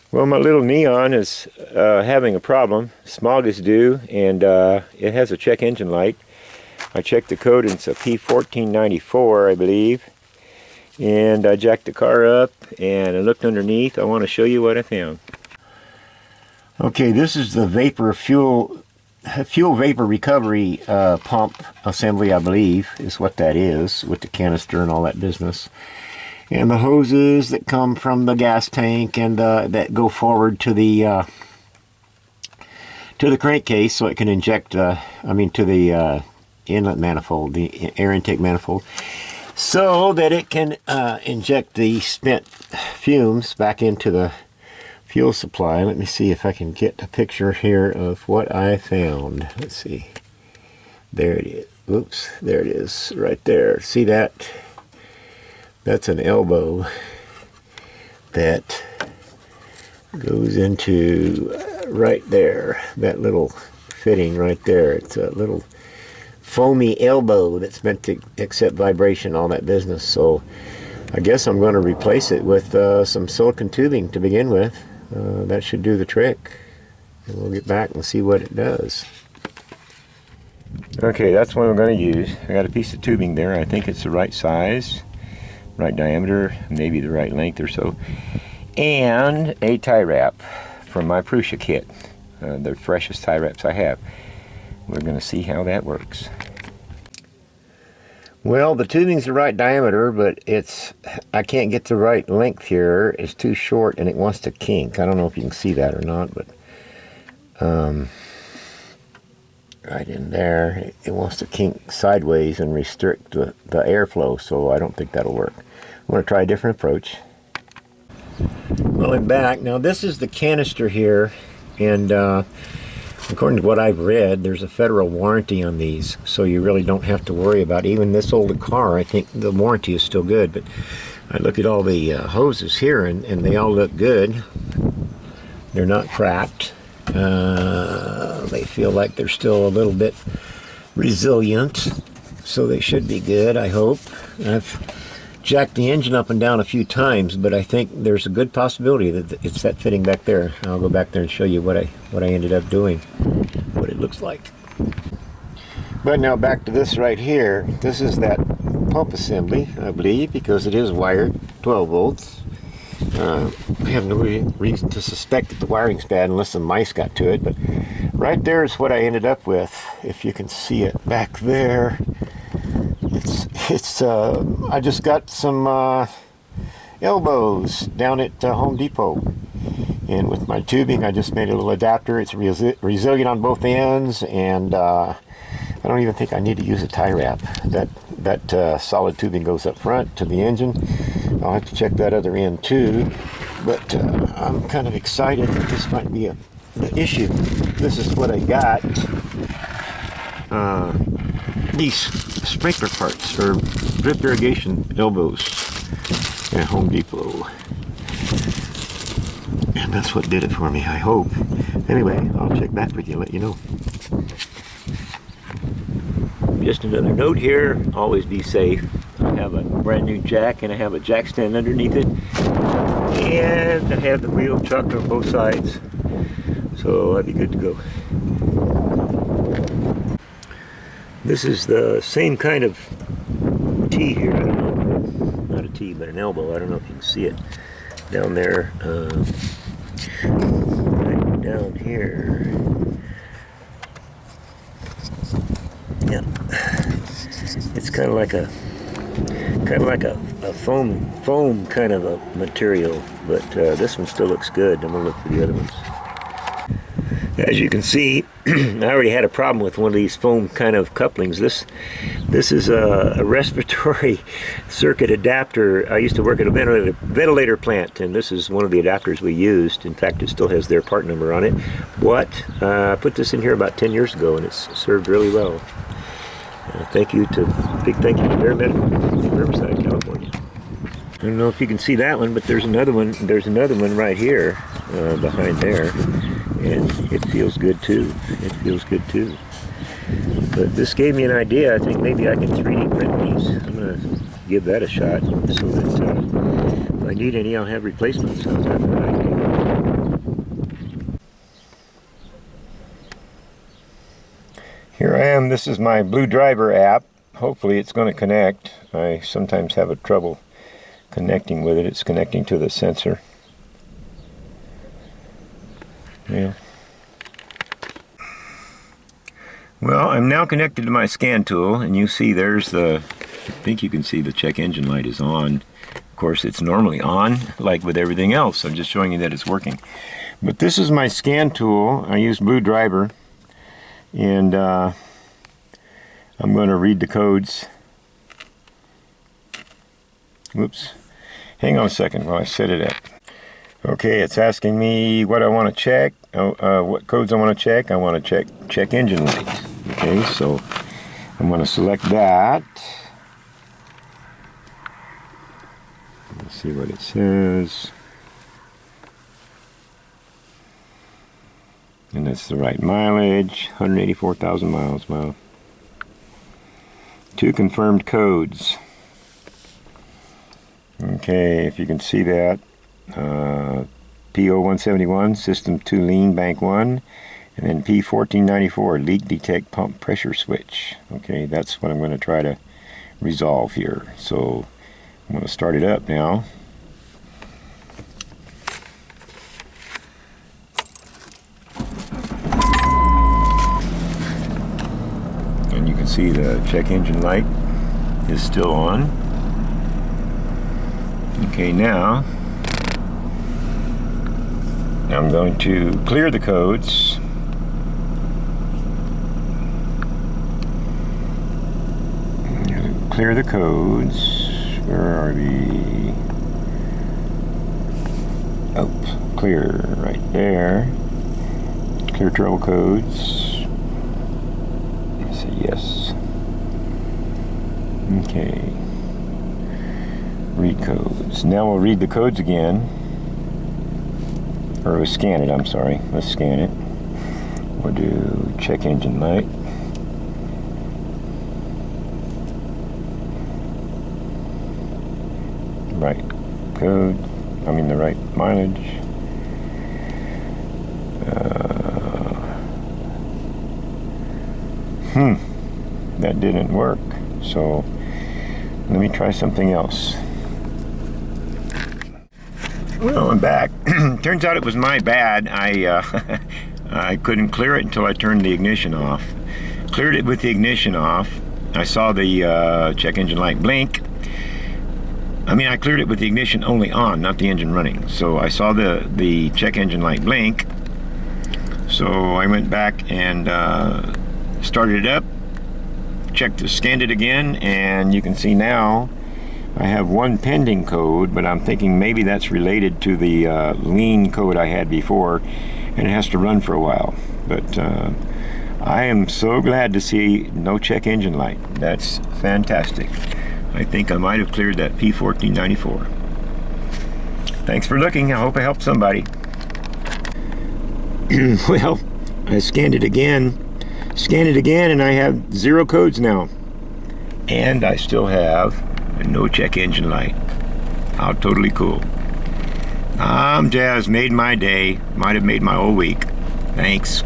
Well, my little neon is having a problem. Smog is due, and it has a check engine light. I checked the code, and it's a P1494, I believe. And I jacked the car up, and I looked underneath. I want to show you what I found. Okay, this is the fuel vapor recovery pump assembly, I believe, is what that is, with the canister and all that business. And the hoses that come from the gas tank and that go forward to the crankcase so it can inject, to the inlet manifold, the air intake manifold, so that it can inject the spent fumes back into the fuel supply. Let me see if I can get a picture here of what I found. Let's see. There it is. Oops, there it is, right there. See that? That's an elbow that goes into right there, that little fitting right there. It's a little foamy elbow that's meant to accept vibration, all that business. So I guess I'm going to replace it with some silicone tubing to begin with. That should do the trick. And we'll get back and see what it does. Okay, that's what I'm going to use. I got a piece of tubing there. I think it's the right size, right diameter, maybe the right length or so, and a tie wrap from my Prusa kit, the freshest tie wraps I have. We're going to see how that works. Well, the tubing's the right diameter, but I can't get the right length here. It's too short and it wants to kink. I don't know if you can see that or not, but right in there, it wants to kink sideways and restrict the airflow, so I don't think that'll work. I'm going to try a different approach. Well, I'm back. Now, this is the canister here, and according to what I've read, there's a federal warranty on these, so you really don't have to worry about even this old car. I think the warranty is still good, but I look at all the hoses here, and they all look good. They're not cracked. They feel like they're still a little bit resilient, so they should be good, I hope. I've jacked the engine up and down a few times, but I think there's a good possibility that it's that fitting back there. I'll go back there and show you what I ended up doing, what it looks like. But now back to this right here. This is that pump assembly, I believe, because it is wired 12 volts. I have no reason to suspect that the wiring's bad unless some mice got to it, but right there is what I ended up with. If you can see it back there, I just got some elbows down at Home Depot, and with my tubing I just made a little adapter. It's resilient on both ends, and I don't even think I need to use a tie wrap. That solid tubing goes up front to the engine. I'll have to check that other end too, but I'm kind of excited that this might be the issue. This is what I got. These sprinkler parts, or drip irrigation elbows at Home Depot. And that's what did it for me, I hope. Anyway, I'll check back with you, let you know. Just another note here, always be safe. I have a brand new jack, and I have a jack stand underneath it, and I have the wheel chucked on both sides, so I'll be good to go. This is the same kind of T here. I don't know, not a T, but an elbow. I don't know if you can see it down there, right down here. Yeah, it's kind of like a foam kind of a material, but this one still looks good. I'm gonna look for the other ones. As you can see, I already had a problem with one of these foam kind of couplings. This is a respiratory circuit adapter. I used to work at a ventilator plant, and this is one of the adapters we used. In fact, it still has their part number on it. I put this in here about 10 years ago, and it's served really well. Big thank you to Bear Medical in Riverside, California. I don't know if you can see that one, but there's another one. There's another one right here, behind there, and it feels good too. It feels good too. But this gave me an idea. I think maybe I can 3D print these. I'm gonna give that a shot, so that if I need any, I'll have replacements. How's that for an idea? This is my Blue Driver app. Hopefully it's going to connect. I sometimes have a trouble connecting with it. It's connecting to the sensor. Yeah. Well, I'm now connected to my scan tool, and you see there's I think you can see the check engine light is on. Of course, it's normally on, like with everything else. I'm just showing you that it's working. But this is my scan tool. I use Blue Driver, and I'm going to read the codes. Whoops. Hang on a second while I set it up. Okay, it's asking me what I want to check, what codes I want to check. I want to check engine light. Okay, so I'm going to select that. Let's see what it says. And that's the right mileage, 184,000 miles. Wow. 2 confirmed codes. Okay, if you can see that. P1494, System 2 Lean, Bank 1. And then P1494, Leak Detect Pump Pressure Switch. Okay, that's what I'm going to try to resolve here. So I'm going to start it up now. And you can see the check engine light is still on. Okay, now I'm going to clear the codes. Clear the codes. Where are we? Oh, clear right there. Clear trouble codes. Let's say yes. Okay. Read codes. Now we'll read the codes again. Or we'll scan it, I'm sorry. Let's scan it. We'll do check engine light. Right code, I mean the right mileage. That didn't work, so let me try something else. Well, I'm back. Turns out it was my bad. I couldn't clear it until I turned the ignition off. Cleared it with the ignition off. I saw the check engine light blink. I mean, I cleared it with the ignition only on, not the engine running. So I saw the check engine light blink. So I went back and started it up, scanned it again, and you can see now I have 1 pending code, but I'm thinking maybe that's related to the lean code I had before, and it has to run for a while. But I am so glad to see no check engine light. That's fantastic. I think I might have cleared that P1494. Thanks for looking. I hope I helped somebody. Well, I scanned it again, and I have 0 codes now. And I still have no check engine light. How totally cool. Jazz, made my day. Might have made my whole week. Thanks.